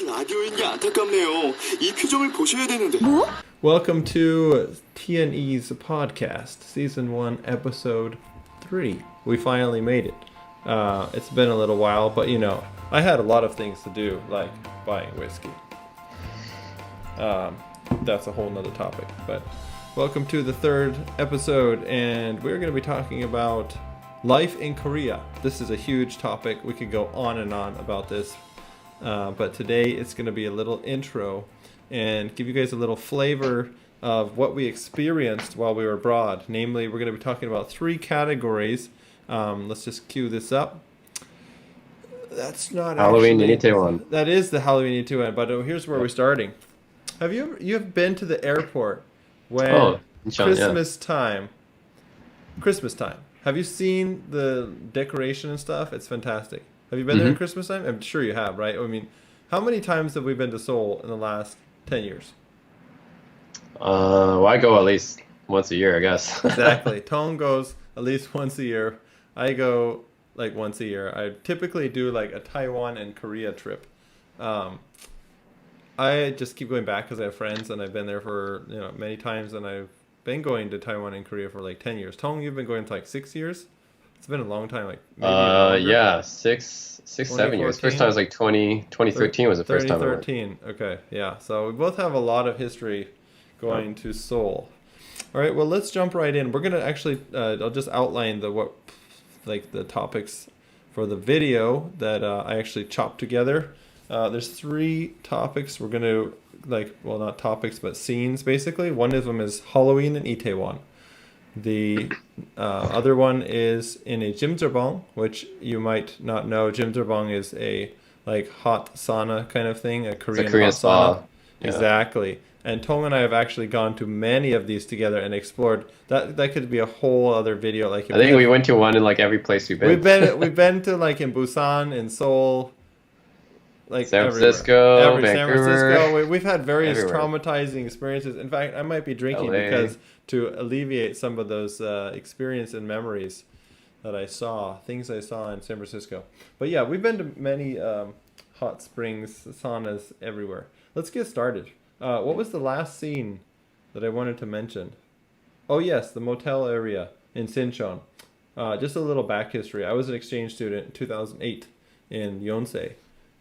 라디오인 게 안타깝네요. 이 표정을 보셔야 되는데. Welcome to TnE's Podcast, Season 1, Episode 3. We finally made it. It's been a little while, but I had a lot of things to do, like buying whiskey. That's a whole nother topic, but welcome to the third episode, and we're going to be talking about life in Korea. This is a huge topic. We could go on and on about this, but today it's going to be a little intro and give you guys a little flavor of what we experienced while we were abroad. Namely, we're going to be talking about 3 categories. Let's just cue this up. That's not Halloween actually... in Itaewon. That is the Halloween in Itaewon, but here's where we're starting. Have you've been to the airport when Christmas time? Have you seen the decoration and stuff? It's fantastic. Have you been there at Christmas time? I'm sure you have, right? I mean, how many times have we been to Seoul in the last 10 years? Well, I go at least once a year, I guess. Exactly. Tone goes at least once a year. I go like once a year. I typically do like a Taiwan and Korea trip. I just keep going back because I have friends and I've been there for many times, and I've been going to Taiwan and Korea for like 10 years. Tong, you've been going for like 6 years? It's been a long time, like maybe yeah, 7 years. First time was like 2013 was the first time. 2013. Okay, yeah. So we both have a lot of history going to Seoul. All right, well, let's jump right in. We're gonna actually, I'll just outline the topics for the video that I actually chopped together. There's 3 topics. We're gonna not topics, but scenes basically. One of them is Halloween in Itaewon. The other one is in a jjimjeolbong, which you might not know. Jjimjeolbong is a hot sauna kind of thing, a Korean hot spa. sauna. Yeah. Exactly. And Tong and I have actually gone to many of these together and explored. That could be a whole other video. I think we went to one in every place we've been. We've been to in Busan, in Seoul, San Francisco, Vancouver. San Francisco. We've had various everywhere. Traumatizing experiences. In fact, I might be drinking LA. because to alleviate some of those experiences and memories that things I saw in San Francisco. But yeah, we've been to many hot springs, saunas everywhere. Let's get started. What was the last scene that I wanted to mention? Oh yes, the motel area in Sinchon. Just a little back history. I was an exchange student in 2008 in Yonsei.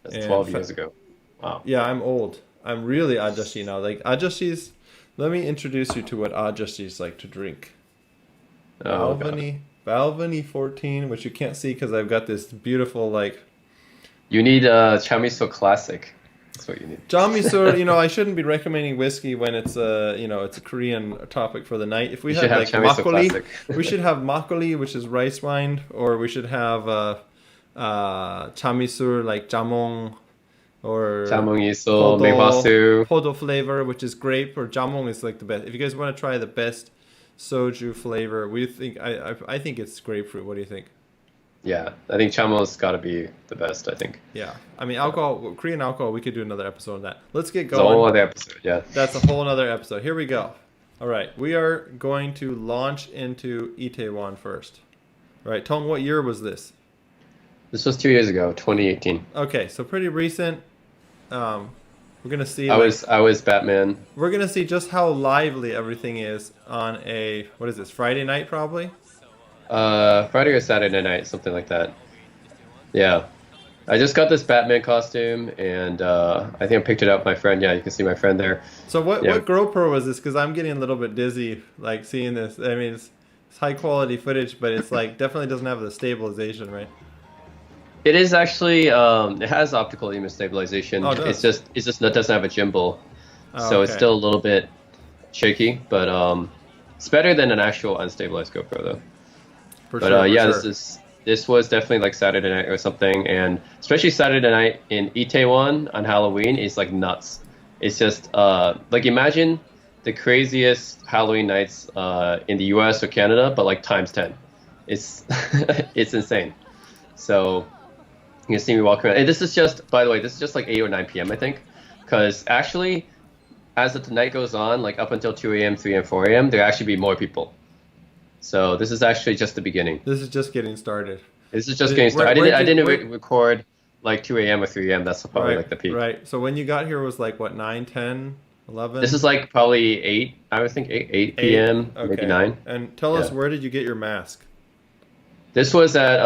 That's 12 years ago. Wow. Yeah, I'm old. I'm really ajashi now. Ajashis, let me introduce you to what ajashis like to drink. Balvenie 14, which you can't see because I've got this beautiful You need Chamiso Classic. That's what you need. Chamiso, I shouldn't be recommending whiskey when it's it's a Korean topic for the night. If we had makgeolli, we should have makgeolli, which is rice wine, or we should have chamisur like jamong or jamong-iso, megbasu. Podo flavor, which is grape, or jamong is the best. If you guys want to try the best soju flavor, I think it's grapefruit. What do you think? Yeah, I think chamo's got to be the best, I think. Yeah, I mean Korean alcohol, we could do another episode on that. Let's get going. It's a whole other episode, yeah. That's a whole other episode. Here we go. All right, we are going to launch into Itaewon first. All right, Tong, what year was this? This was 2 years ago, 2018. Okay, so pretty recent. We're gonna see. I was Batman. We're gonna see just how lively everything is on what is this, Friday night probably? Friday or Saturday night, something like that. Yeah, I just got this Batman costume, and I think I picked it up with my friend. Yeah, you can see my friend there. So what GoPro was this? Because I'm getting a little bit dizzy seeing this. I mean, it's high quality footage, but it's definitely doesn't have the stabilization, right? It is actually. It has optical image stabilization. Oh, it does. It's just that doesn't have a gimbal, Oh, so okay. it's still a little bit shaky. But it's better than an actual unstabilized GoPro though. For sure. This was definitely Saturday night or something, and especially Saturday night in Itaewon on Halloween is nuts. It's just imagine the craziest Halloween nights in the U.S. or Canada, but times 10. It's it's insane. So you can see me walk around, and this is just, by the way, this is just 8 or 9 p.m. I think, because actually, as the night goes on, up until 2 a.m., 3 a.m., 4 a.m., there actually be more people. So this is actually just the beginning. This is just getting started. This is just getting started. I didn't record like 2 a.m. or 3 a.m. That's probably like the peak. Right. So when you got here was like what, 9, 10, 11? This is like probably 8. I would think 8 p.m. Okay. Maybe 9. And tell us, where did you get your mask? This was at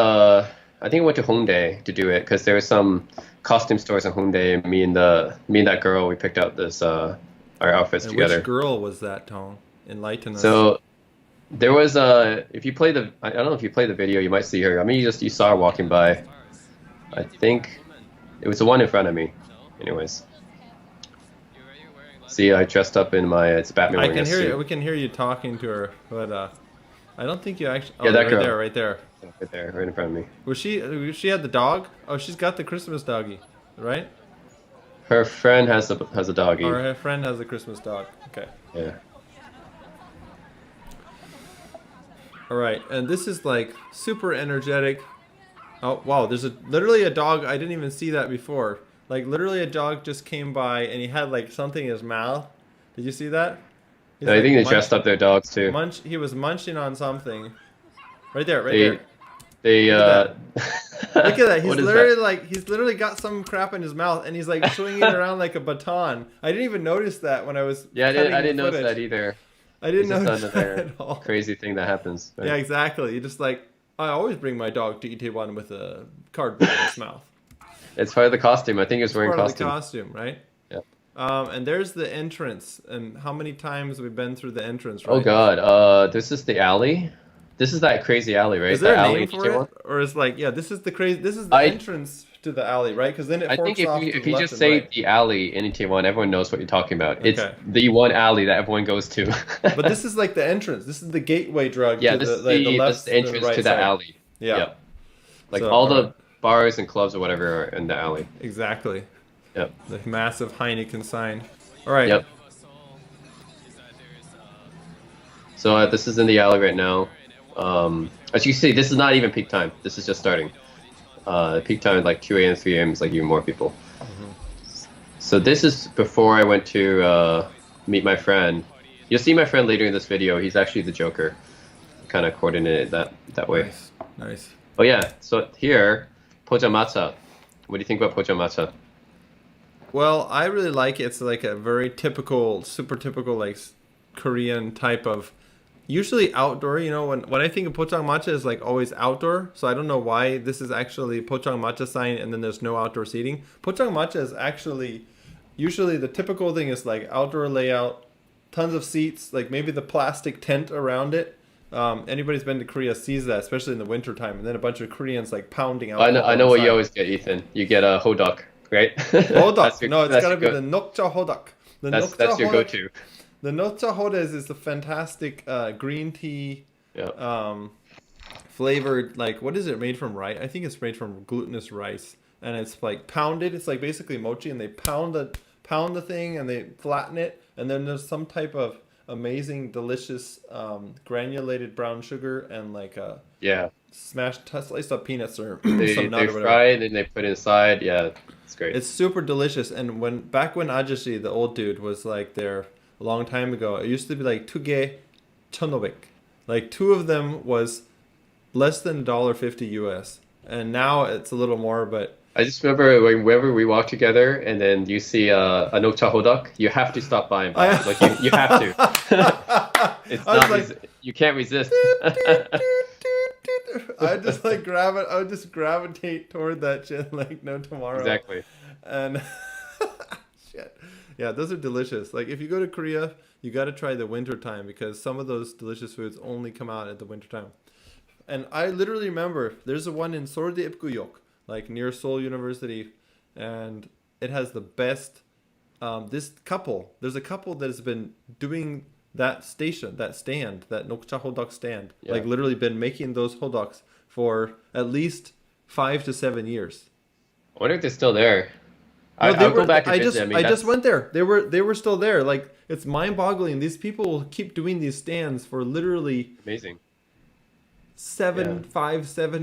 I think I went to Hongdae to do it because there were some costume stores in Hongdae. Me and that girl, we picked out this our outfits And together. which girl was that, Tong? Enlighten us. So there was if you play I don't know if you play the video, you might see her. I mean, you saw her walking by. I think it was the one in front of me. Anyways, see, I dressed up in my it's Batman. I can hear you. We can hear you talking to her, but I don't think you actually. Oh, Yeah, that right girl. there, right there. Right there, right in front of me. Was she had the dog? Oh, she's got the Christmas doggy, right? Her friend has a doggy. Or her friend has a Christmas dog. Okay. Yeah. All right, and this is like super energetic. Oh wow, there's literally a dog. I didn't even see that before. Like literally a dog just came by and he had like something in his mouth. Did you see that? He's I like think they dressed up their dogs too. He was munching on something. Right there, right there. They Look at that. What is that? He's literally got some crap in his mouth and he's like swinging it around like a baton. I didn't even notice that when I was I cutting didn't the notice footage. that either. I didn't It's just notice that another at all. crazy thing that happens. Right? Yeah, exactly. You just like, I always bring my dog to Itaewon with a cardboard in his mouth. It's part of the costume. I think he was wearing Part costume. of the costume, right? Yeah. And there's the entrance. And how many times we've been through the entrance, right? Oh god. This is the alley. This is that crazy alley, right? Is there the a alley name in for Itaewon? it? Or is like, yeah, this is the entrance to the alley, right? Because then it I forks think off to if the you left just and say right. the alley in Itaewon, everyone knows what you're talking about. Okay. It's the one alley that everyone goes to. But this is like the entrance. This is the gateway drug yeah, to this the, is like, the, the left, this is the entrance right to that side. alley. Yeah. Like So, all the alright. bars and clubs or whatever are in the alley. Exactly. Yep. The massive Heineken sign. All right. Yep. So this is in the alley right now. As you can see, this is not even peak time. This is just starting. Peak time is like 2 a.m., 3 a.m. is like even more people. So this is before I went to meet my friend. You'll see my friend later in this video. He's actually the Joker. Kind of coordinated that way. Nice. Oh yeah. So here, Pojamatcha. What do you think about Pojamatcha? Well, I really like it. It's like a very typical, super typical, like Korean type of, usually outdoor. You know, when I think of pochang matcha, is like always outdoor. So I don't know why this is actually pochang matcha sign and then there's no outdoor seating. Pochang matcha is actually, usually the typical thing is like outdoor layout, tons of seats, like maybe the plastic tent around it. Anybody's been to Korea sees that, especially in the wintertime, and then a bunch of Koreans like pounding out. I know what you always get, Ethan. You get a hodok, right? Hodok. No, it's gotta be your the nokcha hodok. That's your go-to. The nokcha hodok is a fantastic green tea Yeah. flavored, like, what is it made from? Rice? I think it's made from glutinous rice, and it's like pounded. It's like basically mochi, and they pound the thing and they flatten it, and then there's some type of amazing, delicious granulated brown sugar and like smashed sliced up peanuts or They some nut or whatever. fry it and they put it inside. Yeah, it's great. It's super delicious. And back when Ajashi, the old dude, was like there a long time ago, it used to be like 2개 1,500. Like 2 of them was less than $1.50 US. And now it's a little more, but I just remember whenever we walk together and then you see a nokcha hodok, you have to stop by and buy it. Like you have to. It's I was not like, you can't resist. I just like I would just gravitate toward that shit like no tomorrow. Exactly. And shit. Yeah, those are delicious. Like if you go to Korea, you got to try the winter time because some of those delicious foods only come out at the winter time. And I literally remember there's a one in Seoulde Ipguyok, like near Seoul University, and it has the best there's a couple that has been doing that stand, that nokcha hodok stand, Yeah. like literally been making those hodoks for at least 5 to 7 years. I wonder if they're still there. No, I'll go back and visit. I just went there. They were still there. Like it's mind-boggling. These people will keep doing these stands for literally amazing. 7,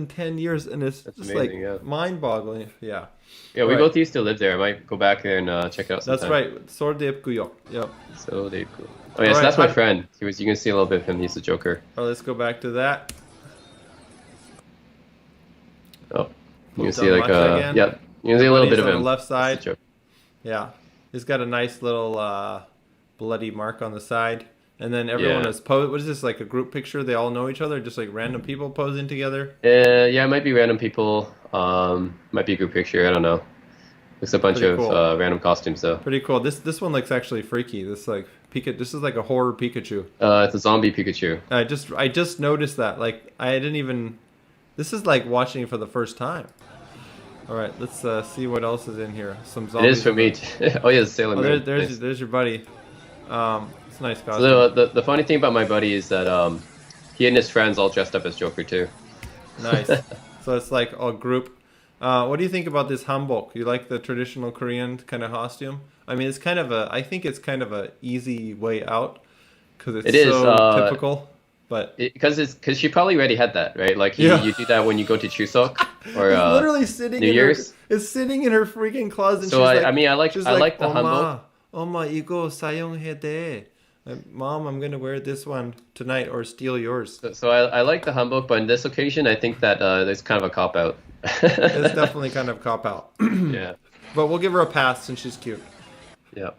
10 years, and it's That's just amazing, like yeah. mind-boggling. Yeah. Yeah, we Right. both used to live there. I might go back there and check it out sometime. That's right. Seoulde Ipguyok. Yep. So they cool. Oh yeah, so Alright, that's my friend. You can see a little bit of him. He's the Joker. Oh, let's go back to that. Oh, you can Pochang see like matcha again. yep. You see a little bit of on him the left That's side. the joke. Yeah, he's got a nice little bloody mark on the side, and then everyone is posed. What is this, like a group picture? They all know each other, just like random people posing together. Yeah, it might be random people. Might be a group picture. I don't know. It's a bunch Pretty of cool. random costumes though. Pretty cool. This one looks actually freaky. This like This is like a horror Pikachu. It's a zombie Pikachu. I just noticed that. Like I didn't even. This is like watching it for the first time. All right, let's see what else is in here. Some It zombies. is for me. Oh yeah, Sailor Oh, Moon. there's your buddy. It's a nice costume. So the funny thing about my buddy is that he and his friends all dressed up as Joker too. Nice. So it's like a group. What do you think about this hanbok? You like the traditional Korean kind of costume? I mean, I think it's kind of a easy way out because it's so typical. But because she probably already had that, right? Like you do that when you go to Chuseok or it's literally sitting New in Year's. It's sitting in her freaking closet. So I like the hanbok. Oma, 이거 사용해야 돼. Mom, I'm gonna wear this one tonight or steal yours. So I like the hanbok, but in this occasion, I think that there's kind of a cop out. It's definitely kind of cop out. Yeah. But we'll give her a pass since she's cute. Yeah.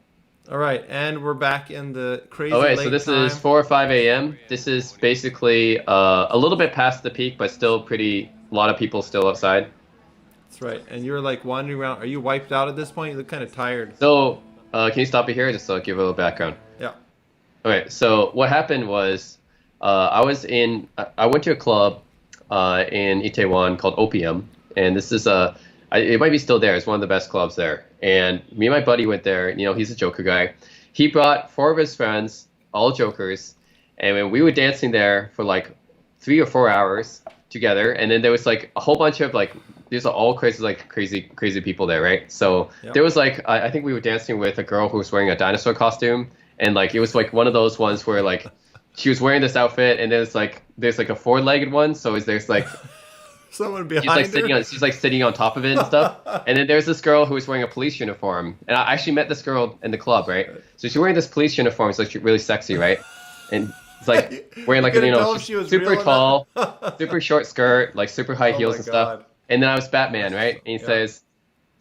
All right, and we're back in the crazy Okay, late so this time. is 4 or 5 a.m. This is basically a little bit past the peak, but still a lot of people still outside. That's right, and you're like wandering around. Are you wiped out at this point? You look kind of tired. So can you stop it here just to give a little background? Yeah. Okay, so what happened was I went to a club in Itaewon called Opium, and this is it might be still there. It's one of the best clubs there. And me and my buddy went there. You know, he's a Joker guy. He brought 4 of his friends, all Jokers, and we were dancing there for like 3 or 4 hours together. And then there was like a whole bunch of like these are all crazy people there, right? So there was like I think we were dancing with a girl who was wearing a dinosaur costume, and like it was like one of those ones where like she was wearing this outfit, and there's like a 4-legged one, so there's like someone behind she's like sitting on top of it and stuff. And then there's this girl who was wearing a police uniform, and I actually met this girl in the club, right? So she's wearing this police uniform, it's like really sexy, right? And it's like wearing like she's super tall, super short skirt, like super high heels and stuff. And then I was Batman, right? And he says,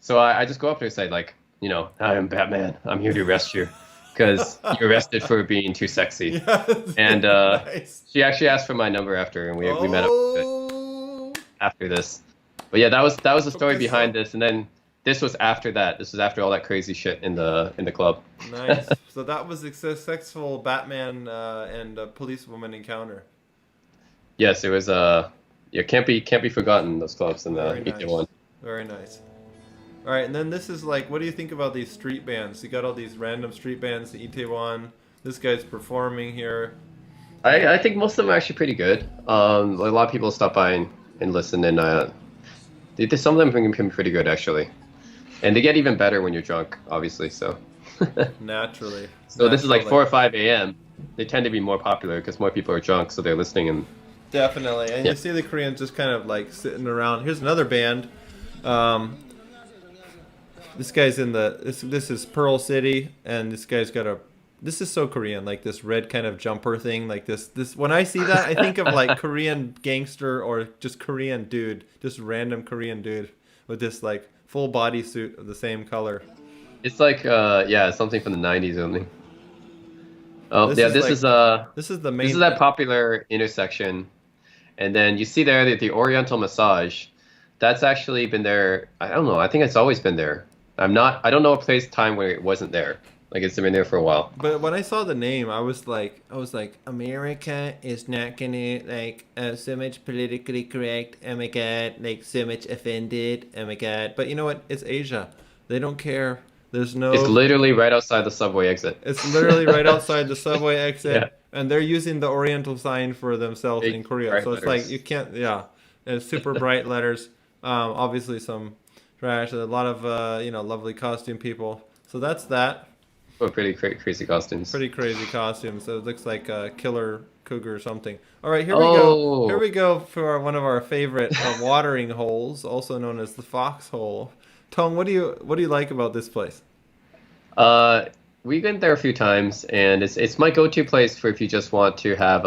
so I just go up to her and say like, I am Batman. I'm here to arrest you because you're arrested for being too sexy. Yes, and nice. She actually asked for my number after, and we met up after this. But yeah, that was the story behind this. And then this was after that. This was after all that crazy shit in the club. Nice. So that was a successful Batman and policewoman encounter. Yes, it was. Can't be forgotten. Those clubs in the Itaewon. Very nice. All right, and then this is like, what do you think about these street bands? You got all these random street bands, the Itaewon. This guy's performing here. I think most of them are actually pretty good. A lot of people stop by and listen, and some of them can be pretty good actually. And they get even better when you're drunk, obviously. So naturally. So this is like 4 or 5 a.m. They tend to be more popular because more people are drunk, so they're listening and. Definitely, and you see the Koreans just kind of like sitting around. Here's another band. This guy's in this is Pearl City, and this guy's got this is so Korean, like this red kind of jumper thing, like this. When I see that, I think of like Korean gangster or just Korean dude, just random Korean dude with this like full body suit of the same color. It's like something from the 90s or something. Oh this is the main. This is that popular intersection. And then you see there the Oriental Massage. That's actually been there. I don't know. I think it's always been there. I don't know a time where it wasn't there. Like it's been there for a while. But when I saw the name, I was like, America is not gonna like so much politically correct. Oh my god, like so much offended. Oh my god. But you know what? It's Asia. They don't care. It's literally right outside the subway exit. It's literally right outside the subway exit, and they're using the Oriental sign for themselves in Korea. So it's like you can't, it's super bright letters. Obviously some trash. A lot of lovely costume people. So that's that. Oh, pretty crazy costumes. Pretty crazy costumes. So it looks like a killer cougar or something. All right, here we go. Here we go for one of our favorite watering holes, also known as the foxhole. Tong, what do you like about this place? We've been there a few times, and it's my go-to place for if you just want to have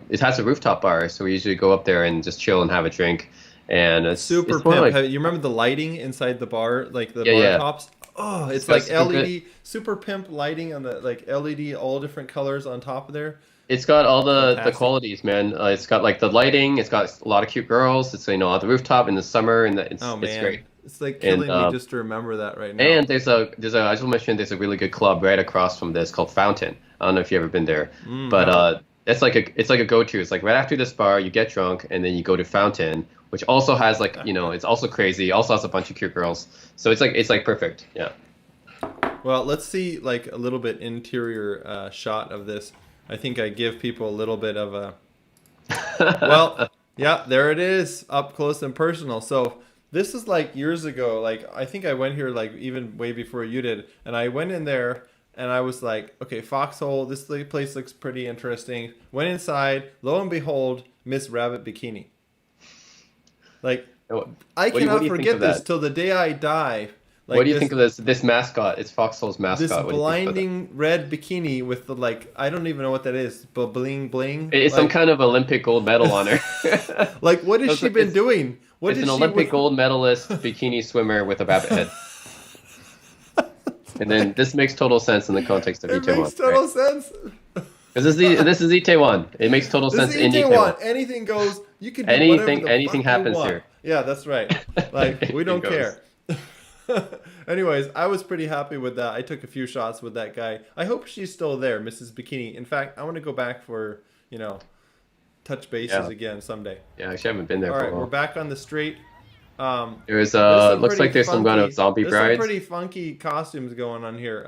it has a rooftop bar, so we usually go up there and just chill and have a drink. and it's Super it's more pimp. like You remember the lighting inside the bar, like the yeah, bar yeah. tops? Oh, it's got like super LED, super pimp lighting on the like LED, all different colors on top of there. It's got all the Fantastic. qualities, man. It's got like the lighting. It's got a lot of cute girls. It's on the rooftop in the summer, and it's Oh it's man, great. it's like killing And me just to remember that right now. and there's a I just mentioned there's a really good club right across from this called Fountain. I don't know if you've ever been there, but it's like a go-to. It's like right after this bar, you get drunk, and then you go to Fountain, which also has like it's also crazy. Also has a bunch of cute girls. So it's like perfect. Yeah. Well, let's see like a little bit interior shot of this. I think I give people a little bit of a well, yeah, there it is, up close and personal. So this is like years ago. Like I think I went here like even way before you did, and I went in there and I was like, okay, Foxhole, this place looks pretty interesting. Went inside, lo and behold, Miss Rabbit Bikini. Like I What do cannot you think forget of this that? till the day I die. Like What do you think of this mascot? It's Foxhole's mascot. this What do you think about that? blinding red bikini with the like I don't even know what that is, but bling bling. It's like, some kind of Olympic gold medal on her. like what has she been it's- doing? What It's did an she Olympic with- gold medalist bikini swimmer with a rabbit head. And then this makes total sense in the context of It Itaewon. makes total sense. Because this is Itaewon. It makes total This sense is in Itaewon. Itaewon. Anything goes. You can do Anything- whatever the anything fuck you happens want. here. Yeah, that's right. Like we don't Anything care. Anyways, I was pretty happy with that. I took a few shots with that guy. I hope she's still there, Mrs. Bikini. In fact, I want to go back for touch bases Yeah. again someday. Yeah, actually, I haven't been there All for right, a we're while. back on the street. There's There's some looks pretty like there's some kind of funky- zombie there's some brides. pretty funky costumes going on here.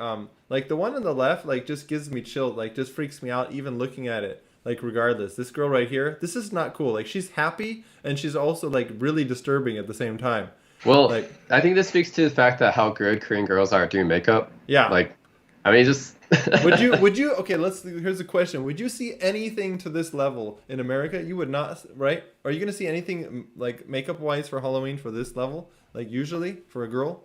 Like the one on the left, like just gives me chill, like just freaks me out even looking at it. Like regardless, this girl right here, this is not cool. Like she's happy and she's also like really disturbing at the same time. Well, like- I think this speaks to the fact that how good Korean girls are at doing makeup. Yeah. Like, I mean, just. Would you okay, here's a question. Would you see anything to this level in America? You would not, right? Are you going to see anything like makeup wise for Halloween for this level? Like usually for a girl?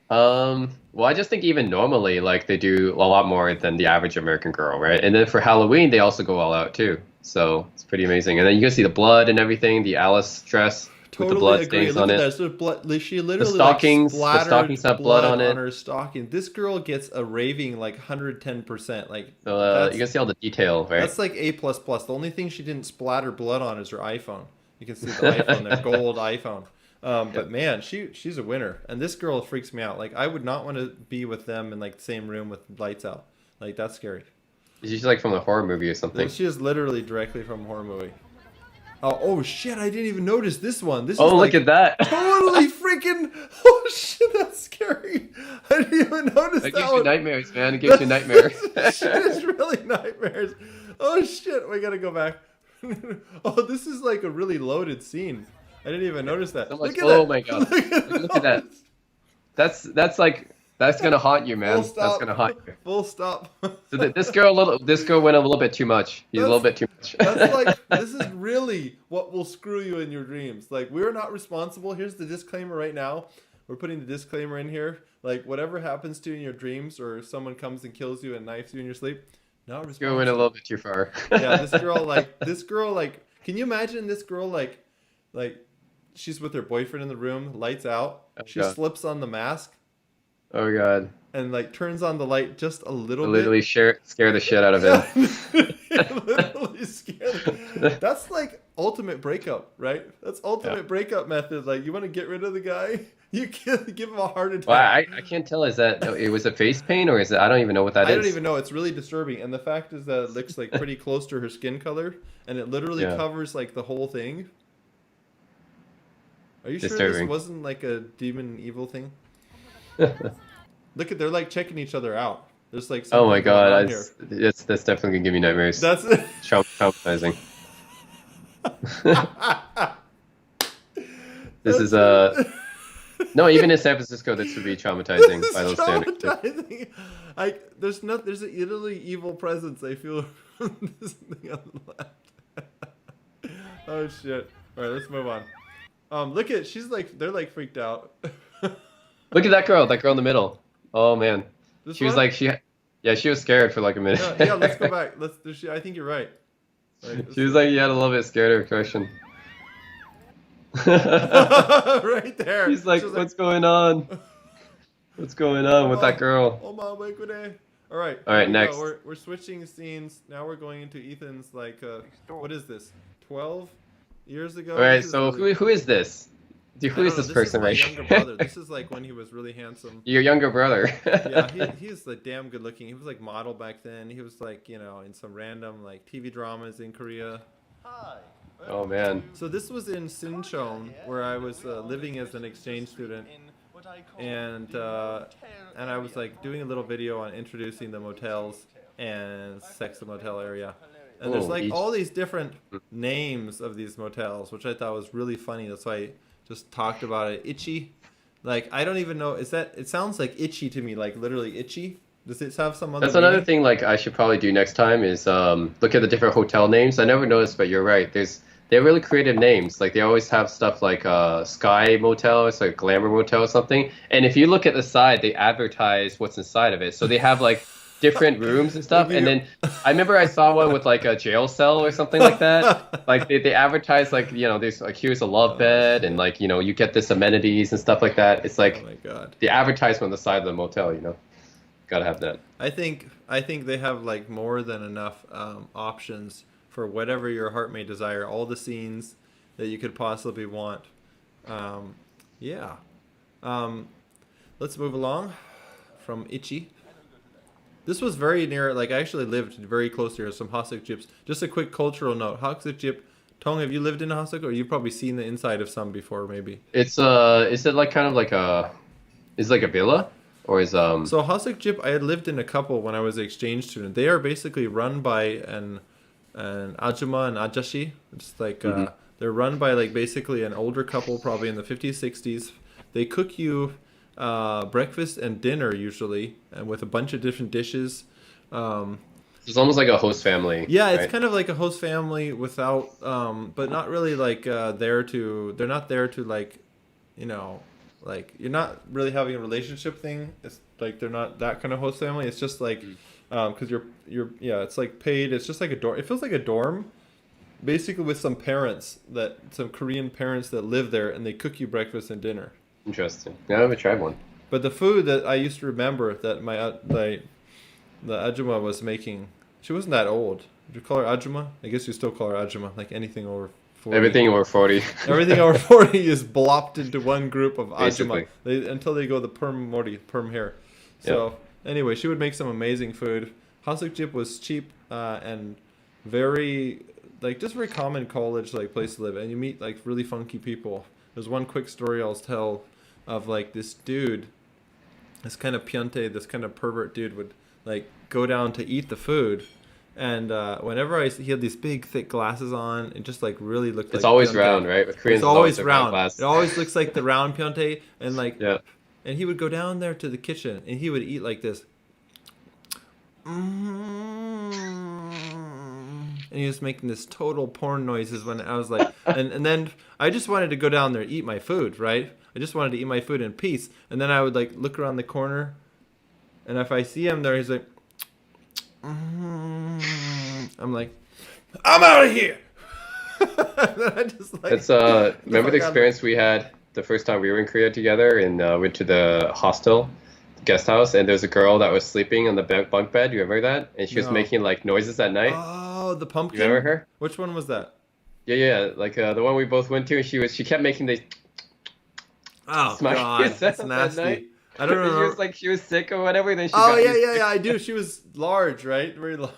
Well, I just think even normally, like they do a lot more than the average American girl, right? And then for Halloween, they also go all out too. So it's pretty amazing. And then you can see the blood and everything, the Alice dress with the blood stains Look on at it. that. So she literally stockings- the like, splattered stockings have blood on it. her stocking. This girl gets a raving like 110%. Like So you can see all the detail, right? that's like A++. The only thing she didn't splatter blood on is her iPhone. You can see the iPhone there, gold iPhone. But man, she's a winner. And this girl freaks me out. Like I would not want to be with them in like the same room with lights out. Like that's scary. She's like from a horror movie or something. She is literally directly from a horror movie. Oh shit! I didn't even notice this one. This Oh, is look like at that! totally freaking. Oh shit! That's scary. I didn't even notice It that gives one. you nightmares, man. It gives you nightmares. Shit is really nightmares. Oh shit! We gotta go back. Oh, this is like a really loaded scene. I didn't even notice that. So much- Look at oh that. my god! Look at all that. That's gonna haunt you, man. Full That's stop. gonna haunt you. Full stop. So this girl went a little bit too much. He's a little bit too much. That's like, this is really what will screw you in your dreams. Like, we're not responsible. Here's the disclaimer right now. We're putting the disclaimer in here. Like, whatever happens to you in your dreams or someone comes and kills you and knifes you in your sleep, not responsible. Girl went a little bit too far. Yeah, this girl, like, can you imagine this girl, like, she's with her boyfriend in the room, lights out. Oh, She God. slips on the mask Oh god! and, like, turns on the light just a little bit. Literally scare the shit out of him. Literally scared. That's like ultimate breakup, right? That's ultimate breakup method. Like you want to get rid of the guy, you give him a heart attack. Well, I can't tell. Is that it was a face paint or is it? I don't even know what that is. I don't even know. It's really disturbing, and the fact is that it looks like pretty close to her skin color, and it literally Yeah. covers like the whole thing. Are you sure Disturbing. this wasn't like a demon evil thing? Look at they're like checking each other out. There's like Oh my something going on god! here. That's definitely gonna give me nightmares. That's Traumatizing. This is no, even in San Francisco, this would be traumatizing This by is those standards. traumatizing. There's an literally evil presence I feel from this thing on the left. Oh shit! All right, let's move on. Look at they're like freaked out. Look at that girl in the middle. Oh man, This she was one? like she was scared for like a minute. Yeah, let's go back. I think you're right. Like, She was like, you had a little bit scared of her question. Right there. He's like, She's what's going on? What's going on with that girl? Oh my god. All right. All right, here we next. go. We're switching scenes. Now we're going into Ethan's like what is this? 12 years ago. All right, This is so really- who is this? Dude, I who don't is know, this person my right younger here? brother. This is like when he was really handsome. Your younger brother. Yeah, he's like damn good looking. He was like model back then. He was like, you know, in some random like TV dramas in Korea. Oh man. So this was in Sincheon, where I was living as an exchange student, and I was like doing a little video on introducing the motels and sex the motel area. And there's like all these different names of these motels, which I thought was really funny. That's why I just talked about it. Itchy, like I don't even know. Is that? It sounds like itchy to me, like literally itchy. Does it have some other? That's another meaning? thing like I should probably do next time is look at the different hotel names. I never noticed, but you're right. They're really creative names. Like they always have stuff like Sky Motel, it's like Glamour Motel or something. And if you look at the side, they advertise what's inside of it. So they have like different rooms and stuff. And then I remember I saw one with like a jail cell or something like that. Like they advertise like, you know, there's like here's a love bed and like, you know, you get this amenities and stuff like that. It's like Oh my god. the advertisement on the side of the motel, you know. Gotta have that. I think they have like more than enough options for whatever your heart may desire. All the scenes that you could possibly want. Yeah. Let's move along from Ichi. This was very near. Like I actually lived very close here. Some Hasek Jips. Just a quick cultural note. Hasek Jip. Tong, have you lived in a Hasek, or you've probably seen the inside of some before, maybe? It's is it like kind of like is it like a villa? Or is So Hasek Jip, I had lived in a couple when I was an exchange student. They are basically run by an ajuma and ajashi. It's like they're run by like basically an older couple, probably in the 50s, 60s. They cook you breakfast and dinner usually, and with a bunch of different dishes. it's almost like a host family. Yeah, it's right? kind of like a host family without, but not really like there to. They're not there to like, you know. Like you're not really having a relationship thing. It's like they're not that kind of host family. It's just like, because you're yeah. It's like paid. It's just like a dorm. It feels like a dorm, basically with some Korean parents that live there, and they cook you breakfast and dinner. Interesting. Yeah, I haven't tried one. But the food that I used to remember that the ajuma was making, she wasn't that old. Did you call her ajuma? I guess you still call her ajuma. Like anything over 40. Everything over 40. Everything over 40 is blopped into one group of ajuma Basically. until they go the perm hair. So anyway, she would make some amazing food. Hasuk Jip was cheap and very like just very common college like place to live, and you meet like really funky people. There's one quick story I'll tell of like this dude, this kind of piante, this kind of pervert dude would like go down to eat the food. And whenever he had these big, thick glasses on, it just like really looked like It's always Pyeongtae. round, right? With Koreans, It's always a round. glass. It always looks like the round Pyeongtae. And like, Yeah. and he would go down there to the kitchen and he would eat like this. And he was making this total porn noises when I was like, and then I just wanted to go down there and eat my food, right? I just wanted to eat my food in peace. And then I would like look around the corner, and if I see him there, he's like, I'm like, I'm out of here. I just like. It's remember the experience we had the first time we were in Korea together, and went to the hostel, guest house, and there was a girl that was sleeping on the bunk bed. You remember that? And she was No. making like noises at night. Oh, the pumpkin. You remember her? Which one was that? Yeah, like the one we both went to, and she kept making these. Oh Smash God, yourself that's at nasty. night. I don't And know. she was like she was sick or whatever. Then she Oh got yeah, these- I do. She was large, right? Very large.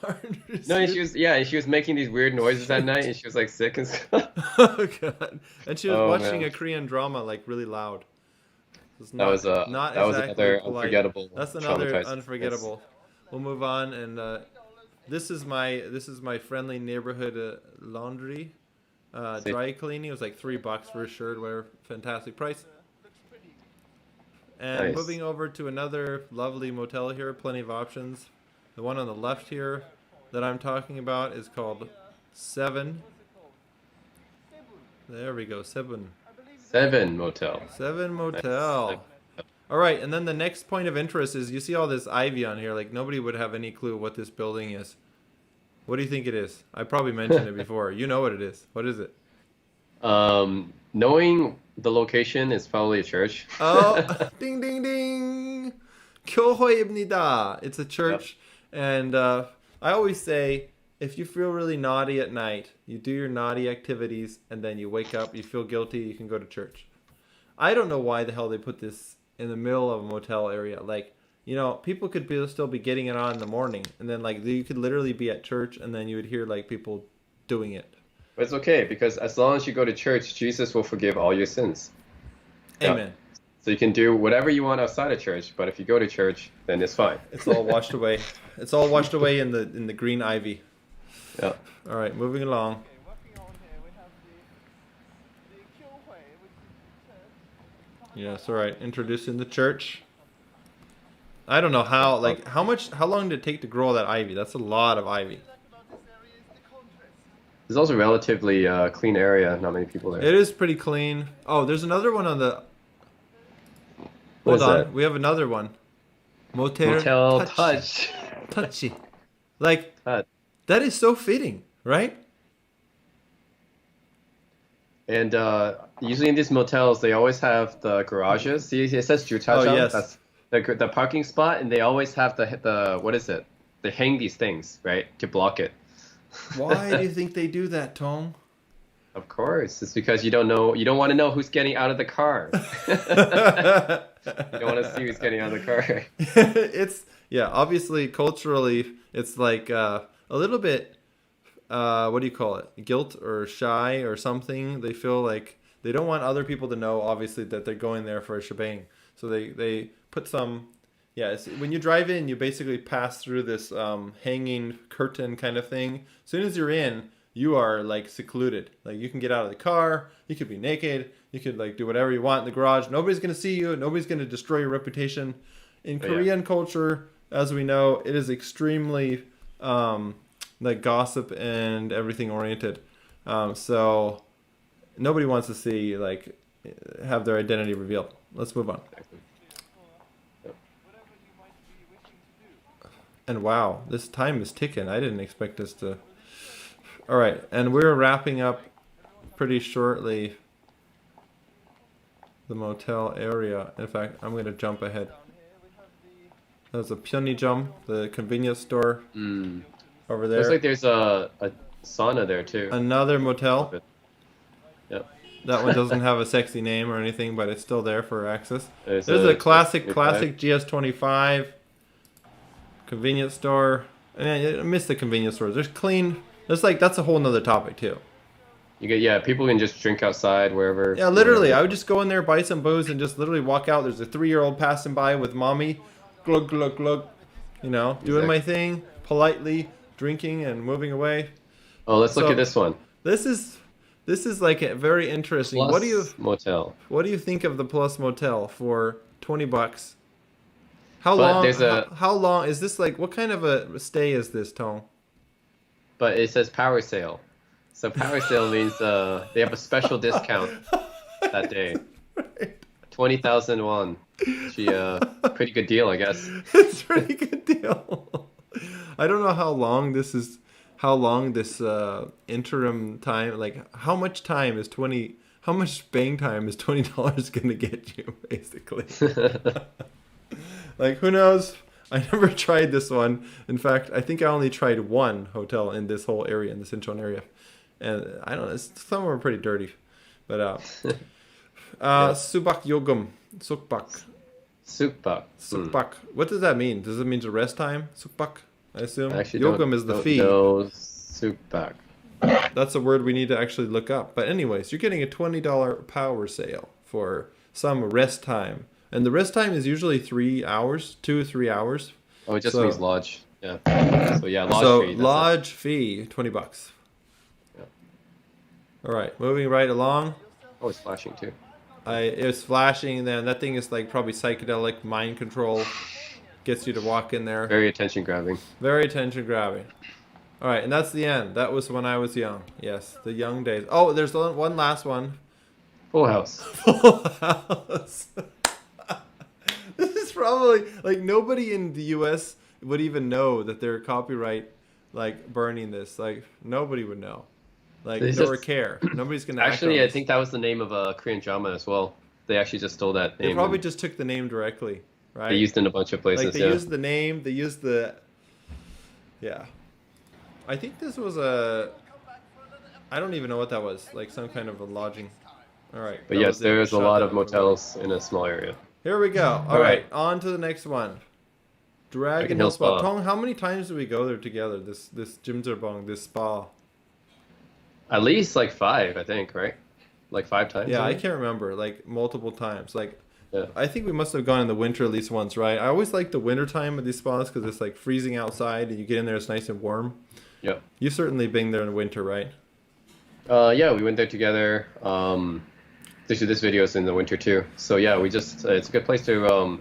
No, and she was making these weird noises at night, and she was like sick and stuff. Oh God! And she was Oh, watching man. a Korean drama like really loud. It was That was not that was exactly another polite. unforgettable. That's another traumatizing unforgettable. We'll move on, and this is my friendly neighborhood laundry, See? dry cleaning. It was like $3 for a shirt, whatever. Fantastic price. And Nice. moving over to another lovely motel here, plenty of options. The one on the left here that I'm talking about is called Seven. There we go, Seven. Seven Motel. Seven Motel. All right, and then the next point of interest is you see all this ivy on here. Like nobody would have any clue what this building is. What do you think it is? I probably mentioned it before. You know what it is. What is it? Knowing the location is probably a church. Oh, ding, ding, ding. 교회입니다. It's a church. And I always say, if you feel really naughty at night, you do your naughty activities, and then you wake up, you feel guilty, you can go to church. I don't know why the hell they put this in the middle of a motel area. Like, people could still be getting it on in the morning, and then like you could literally be at church, and then you would hear like people doing it. But it's okay because as long as you go to church, Jesus will forgive all your sins. Amen. So you can do whatever you want outside of church, but if you go to church, then it's fine. It's all washed away. It's all washed away in the green ivy. Yeah. All right, moving along. Yes, all right. Introducing the church. I don't know how long did it take to grow all that ivy? That's a lot of ivy. It's also a relatively clean area. Not many people there. It is pretty clean. Oh, there's another one on the... What Hold is on. that? We have another one. Motel Touch. Touchy. Like, Touch. that is so fitting, right? And usually in these motels, they always have the garages. See, it says 주차장. Oh, yes. That's the parking spot, and they always have the what is it? They hang these things, right, to block it. Why do you think they do that, Tom? Of course, it's because you don't want to know who's getting out of the car. You don't want to see who's getting out of the car. Obviously culturally it's like a little bit what do you call it? Guilt or shy or something. They feel like they don't want other people to know obviously that they're going there for a shebang. So they put some when you drive in, you basically pass through this hanging curtain kind of thing. As soon as you're in, you are like secluded. Like you can get out of the car, you could be naked, you could like do whatever you want in the garage. Nobody's gonna see you, nobody's gonna destroy your reputation. In Korean culture, as we know, it is extremely like gossip and everything oriented. So nobody wants to see like have their identity revealed. Let's move on. And wow, this time is ticking. I didn't expect this to... All right, and we're wrapping up pretty shortly the motel area. In fact, I'm going to jump ahead. There's a 편의점, the convenience store over there. Looks like there's a sauna there too. Another motel. Yep. That one doesn't have a sexy name or anything, but it's still there for access. There's a classic GS25. GS25 convenience store. And I miss the convenience stores. There's clean. That's a whole nother topic too. People can just drink outside wherever. Yeah, literally. I would just go in there, buy some booze, and just literally walk out. There's a 3-year-old passing by with mommy, glug glug glug, doing my thing, politely drinking and moving away. Oh, let's look at this one. This is like a very interesting. Plus motel. What do you think of the Plus Motel for $20? How long is this? Like, what kind of a stay is this, Tone? But it says power sale. So power sale means they have a special discount that day. Right. 20,000 won. Pretty good deal, I guess. It's a pretty good deal. I don't know how long this interim time, like how much bang time is $20 gonna get you, basically. Like, who knows? I never tried this one. In fact, I think I only tried one hotel in this whole area, in the Sinchon area. And I don't know, some were pretty dirty. But, Subak Yogum. Sukbak. Sukbak. Sukbak. What does that mean? Does it mean to rest time? Sukbak, I assume? Actually, Yogum is the fee. No, Sukbak. That's a word we need to actually look up. But anyways, you're getting a $20 power sale for some rest time. And the rest time is usually 3 hours, 2 or 3 hours. Oh, it just means lodge. Yeah. So yeah, lodge fee. Lodge fee, $20. Yeah. All right, moving right along. Oh, it's flashing too. It was flashing. Then that thing is like probably psychedelic mind control. Gets you to walk in there. Very attention grabbing. Very attention grabbing. All right, and that's the end. That was when I was young. Yes, the young days. Oh, there's one last one. Full House. Full House. This is probably like nobody in the U.S. would even know that they're copyright like burning this. Like nobody would know. Like, They nor just- care. Nobody's gonna act Actually, on I this. think that was the name of a Korean drama as well. They actually just stole that They name. probably and just took the name directly, right? they used it in a bunch of places. like they Yeah. used the name, they used the. Yeah, I think this was a. I don't even know what that was. Like some kind of a lodging. All right. But that yes, was it. there's a Shot lot that of with the motels in a small area. Here we go. All All right, right. on to the next one. Dragon Dragon Hill Hill Spa. Spa. Tong, how many times did we go there together? This Jimzerbong, this spa. At least like 5, I think, right? Like 5 times. Yeah, I maybe? can't remember. Like multiple times. Like Yeah. I think we must have gone in the winter at least once, right? I always like the winter time at these spas because it's like freezing outside and you get in there, it's nice and warm. Yeah. You've certainly been there in winter, right? Yeah, we went there together. Actually, this video is in the winter too. So yeah, we just it's a good place to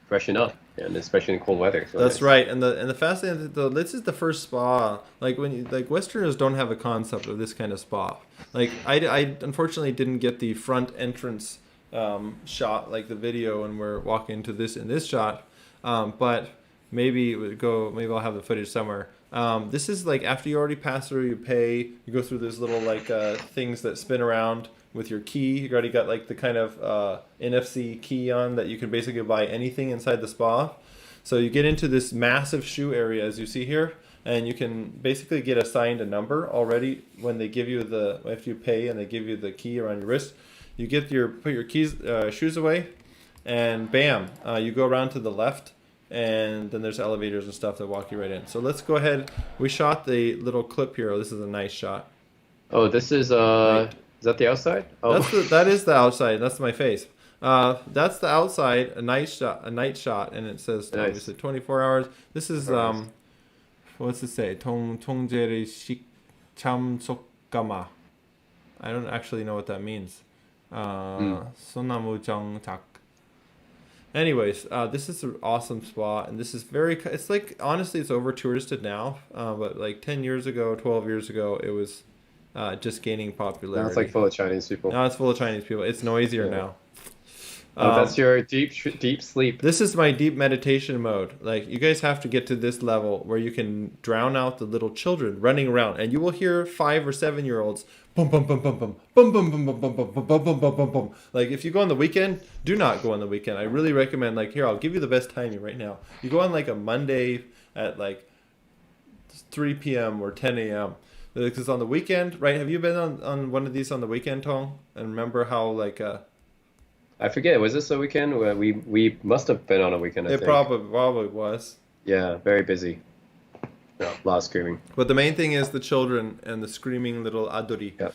freshen up, and especially in cold weather. So That's nice. right, and the fascinating thing, though, this is the first spa. Like when you, like Westerners don't have a concept of this kind of spa. Like I unfortunately didn't get the front entrance shot, like the video, and we're walking into this in this shot. But maybe it would go. Maybe I'll have the footage somewhere. This is like after you already pass through, you pay. You go through these little like things that spin around with your key. You already got like the kind of NFC key on that you can basically buy anything inside the spa. So you get into this massive shoe area as you see here, and you can basically get assigned a number already when they give you the after you pay and they give you the key around your wrist. You get your put your keys shoes away, and bam, you go around to the left, and then there's elevators and stuff that walk you right in. So let's go ahead. We shot the little clip here. This is a nice shot. Oh, this is is that the outside? Oh, That is the outside. That's my face. That's the outside. A night shot, and it says Nice. obviously 24 hours. This is what's it say? 통제를 참석가마. I don't actually know what that means. 소나무 정작. Anyways, this is an awesome spot, and this is it's like, honestly, it's over touristed now, but like 10 years ago, 12 years ago, it was just gaining popularity. now it's like full of Chinese people. Now it's full of Chinese people. It's noisier Yeah. now. Oh, that's your deep sleep. This is my deep meditation mode. Like, you guys have to get to this level where you can drown out the little children running around, and you will hear 5 or 7-year-olds bum bum bum bum bum bum bum bum bum bum bum bum bum bum bum bum bum. Like, if you go on the weekend, do not go on the weekend. I really recommend, like, here, I'll give you the best timing right now. You go on like a Monday at like 3 p.m. or 10 a.m. Because on the weekend, right? Have you been on one of these on the weekend, Tong? And remember how like I forget. Was this a weekend? Well, we must have been on a weekend. I it think. probably was. Yeah, very busy. No, a lot of screaming. But the main thing is the children and the screaming little adori. Yep.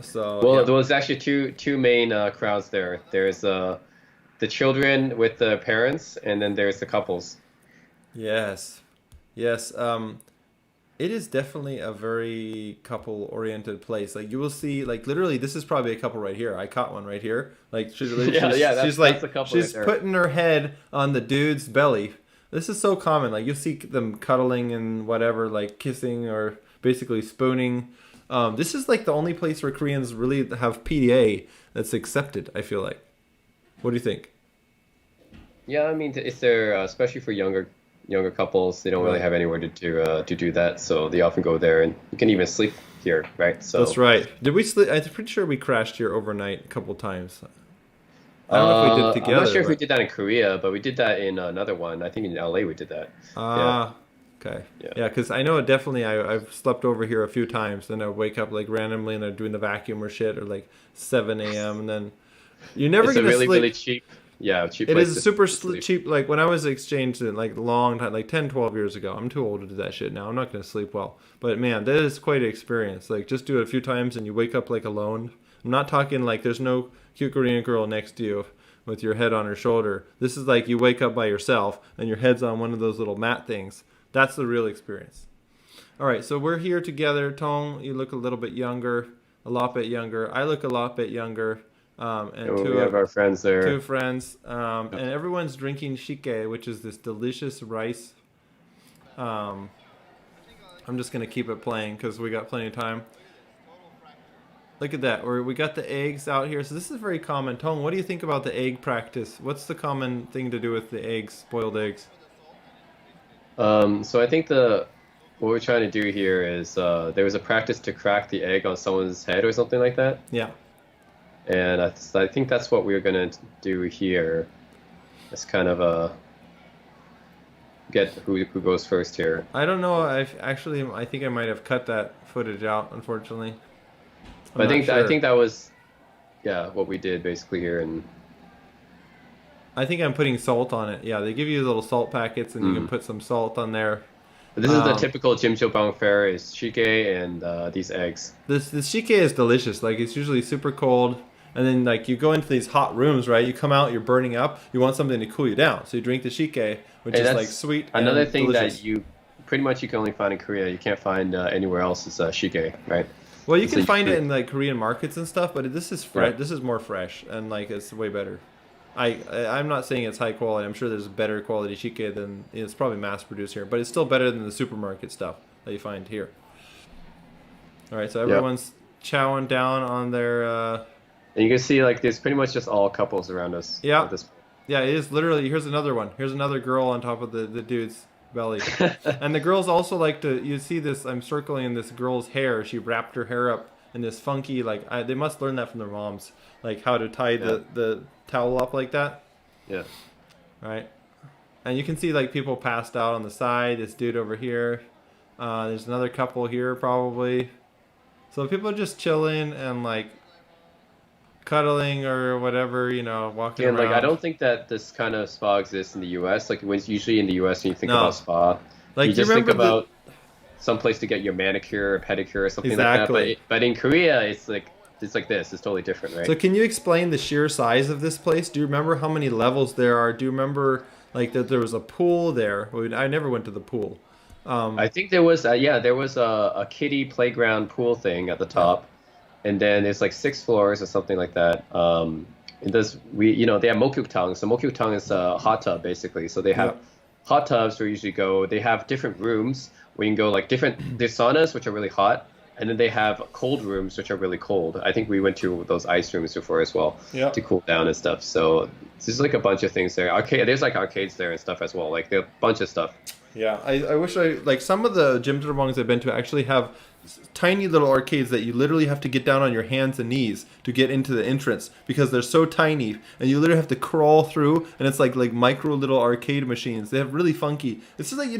So Well, there was actually two main crowds there. There's the children with the parents, and then there's the couples. yes. It is definitely a very couple-oriented place. Like, you will see, like, literally, this is probably a couple right here. I caught one right here. Like, she's that's a couple she's right there. putting her head on the dude's belly. This is so common. Like, you'll see them cuddling and whatever, like kissing or basically spooning. This is like the only place where Koreans really have PDA that's accepted, I feel like. What do you think? Yeah, I mean, it's there, especially for younger couples. They don't really Right. have anywhere to do that, so they often go there, and you can even sleep here, right? So That's right. Did we sleep? I'm pretty sure we crashed here overnight a couple times. I don't know if we did it together. I'm not sure if we but- did that in Korea, but we did that in another one. I think in LA we did that. Okay. Yeah. Yeah, because I know definitely I've slept over here a few times. Then I wake up like randomly and they're doing the vacuum or shit, or like 7 a.m. and then you're never It's a gonna really, sleep. really cheap. Yeah, cheap. It place is to super sleep. cheap. Like when I was exchanged in like a long time, like 10, 12 years ago. I'm too old to do that shit now. I'm not gonna sleep well. But man, that is quite an experience. Like just do it a few times and you wake up like alone. I'm not talking like there's no cute Korean girl next to you with your head on her shoulder. This is like you wake up by yourself and your head's on one of those little mat things. That's the real experience. All right, so we're here together. Tong, you look a little bit younger, a lot bit younger. I look a lot bit younger. And We have our friends there. two friends, and everyone's drinking shike, which is this delicious rice. I'm just gonna keep it playing because we got plenty of time. Look at that, we got the eggs out here. So this is very common. Tong, what do you think about the egg practice? What's the common thing to do with the eggs, boiled eggs? So I think what we're trying to do here is there was a practice to crack the egg on someone's head or something like that. Yeah. And I think that's what we're gonna do here. It's kind of a get who goes first here. I don't know. I think I might have cut that footage out, unfortunately. But I think that was what we did basically here. And I think I'm putting salt on it. Yeah, they give you little salt packets, and you can put some salt on there. But this is the typical jjimjilbang fare: is shike and these eggs. This shike is delicious. Like, it's usually super cold, and then like you go into these hot rooms, right? You come out, you're burning up. You want something to cool you down, so you drink the shike, which is like sweet. Another and thing delicious. that you pretty much you can only find in Korea. You can't find anywhere else is shike, right? Well, you can find it in like Korean markets and stuff, but this is fresh. Right. This is more fresh, and like it's way better. I'm not saying it's high quality. I'm sure there's better quality shike than it's probably mass produced here, but it's still better than the supermarket stuff that you find here. All right, so everyone's chowing down on their. And you can see like there's pretty much just all couples around us. Yeah. At this point. Yeah, it is literally. Here's another one. Here's another girl on top of the dude's belly, and the girls also like to. You see this? I'm circling this girl's hair. She wrapped her hair up in this funky they must learn that from their moms, like how to tie the towel up like that. Yeah. Right. And you can see like people passed out on the side. This dude over here. There's another couple here probably. So people are just chilling and like cuddling or whatever, walking around. Like I don't think that this kind of spa exists in the U.S. Like when usually in the U.S. when you think about spa, like you just think about some place to get your manicure or pedicure or something like that. But in Korea, it's like this. It's totally different, right? So can you explain the sheer size of this place? Do you remember how many levels there are? Do you remember like that there was a pool there? I never went to the pool. I think there was a kiddie playground pool thing at the top, and then there's like 6 floors or something like that. They have mokyuktang. So mokyuktang is a hot tub basically. So they have hot tubs where you usually go. They have different rooms where you can go like there's saunas which are really hot. And then they have cold rooms, which are really cold. I think we went to those ice rooms before as well to cool down and stuff. So there's like a bunch of things there. There's like arcades there and stuff as well. Like there's a bunch of stuff. Yeah, I wish like some of the jjimjilbangs I've been to actually have tiny little arcades that you literally have to get down on your hands and knees to get into the entrance because they're so tiny and you literally have to crawl through and it's like micro little arcade machines. They have really funky. It's just like you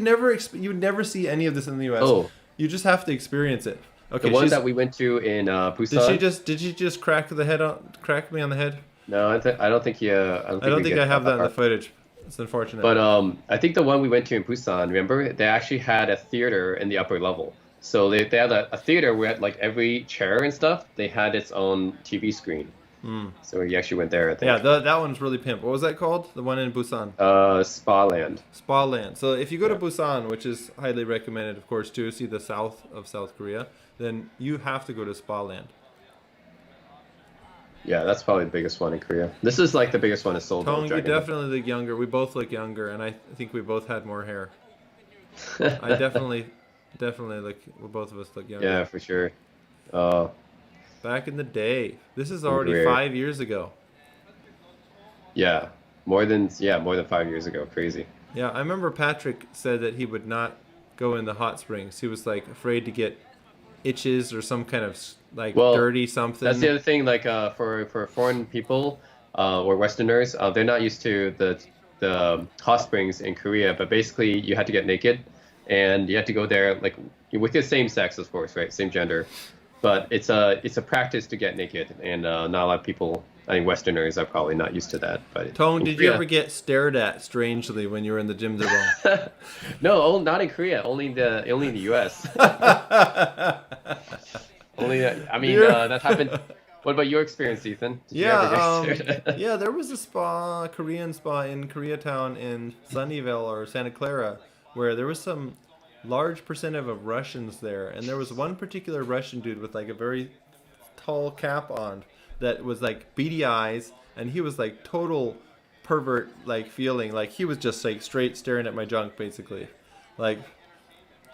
would never see any of this in the US. Oh. You just have to experience it. Okay, the one that we went to in Busan. Did she just crack me on the head? No, I don't think I have that in the footage. It's unfortunate. But I think the one we went to in Busan, remember, they actually had a theater in the upper level. So they had a theater where like every chair and stuff, they had its own TV screen. So we actually went there, I think. Yeah, that one's really pimp. What was that called? The one in Busan? Spa Land. Spa Land. So if you go to Busan, which is highly recommended, of course, to see the south of South Korea, then you have to go to Spa Land. Yeah, that's probably the biggest one in Korea. This is like the biggest one in Seoul. Tong, you definitely look younger. We both look younger, and I think we both had more hair. I definitely look. Both of us look younger. Yeah, for sure. Back in the day, this is already 5 years ago. Yeah, more than 5 years ago. Crazy. Yeah, I remember Patrick said that he would not go in the hot springs. He was like afraid to get itches or some kind of dirty something. That's the other thing. Like for foreign people or Westerners, they're not used to the hot springs in Korea. But basically, you had to get naked, and you had to go there like with the same sex, of course, right? Same gender. But it's a practice to get naked, and not a lot of people. I think Westerners are probably not used to that. But Tone, did you ever get stared at strangely when you were in the gym? No, not in Korea. Only in the U.S. That happened. What about your experience, Ethan? Yeah, there was a Korean spa in Koreatown in Sunnyvale or Santa Clara, where there was some large percentage of Russians there, and there was one particular Russian dude with like a very tall cap on that was like beady eyes, and he was like total pervert like feeling, like he was just like straight staring at my junk basically. Like,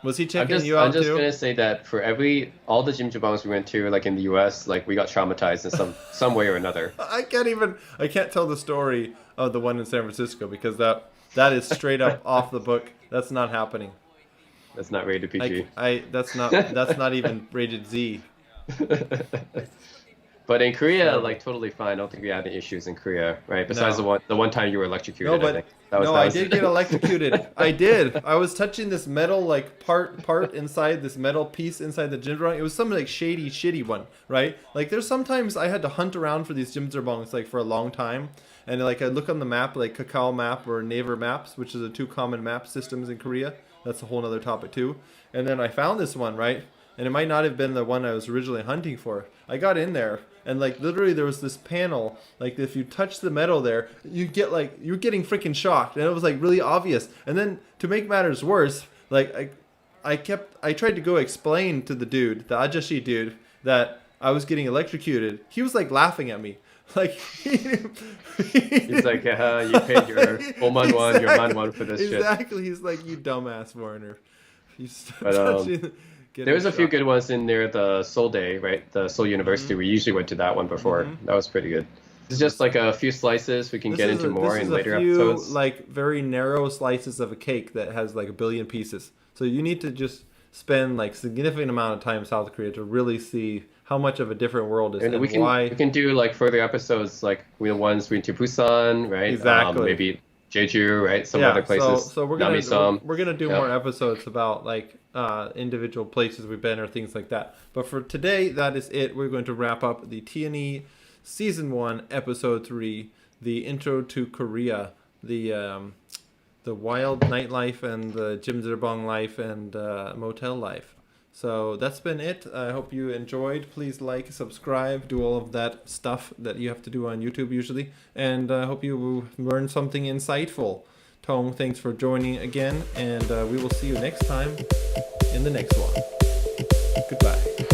was he checking you out too? I'm just gonna say that for all the jjimjilbangs we went to, like in the US, like we got traumatized in some way or another. I can't tell the story of the one in San Francisco because that is straight up off the book. That's not happening. That's not rated PG. That's not even rated Z. But in Korea, like totally fine. I don't think we had any issues in Korea, right? Besides the one time you were electrocuted. No, but I think. That was, I did get electrocuted. I did. I was touching this metal like part inside this metal piece inside the Jimzarbong. It was some like shady, shitty one, right? Like there's sometimes I had to hunt around for these Jimzarbongs like for a long time, and like I look on the map like Kakao Map or Naver Maps, which are the two common map systems in Korea. That's a whole other topic too. And then I found this one, right? And it might not have been the one I was originally hunting for. I got in there, and like literally there was this panel, like if you touch the metal there, you get like, you're getting freaking shocked. And it was like really obvious. And then to make matters worse, like I tried to go explain to the dude, the Ajashi dude, that I was getting electrocuted. He was like laughing at me. Like he's like, you paid your Oman your man one for this shit. Exactly. He's like, you dumbass foreigner. There was a few good ones in there. The Seoul Day, right? The Seoul University. We usually went to that one before. That was pretty good. It's just like a few slices. We can get into more in later episodes. Like very narrow slices of a cake that has like 1 billion pieces. So you need to just spend like significant amount of time in South Korea to really see how much of a different world is, and why. We can do like further episodes, like the ones we went to Busan, right? Exactly. Maybe Jeju, right? Some other places. So we're gonna do more episodes about like individual places we've been or things like that. But for today, that is it. We're going to wrap up the TnE Season 1, Episode 3, the intro to Korea, the wild nightlife and the Jimzarbong life and motel life. So that's been it. I hope you enjoyed. Please like, subscribe, do all of that stuff that you have to do on YouTube usually. And I hope you learned something insightful. Tong, thanks for joining again. And we will see you next time in the next one. Goodbye.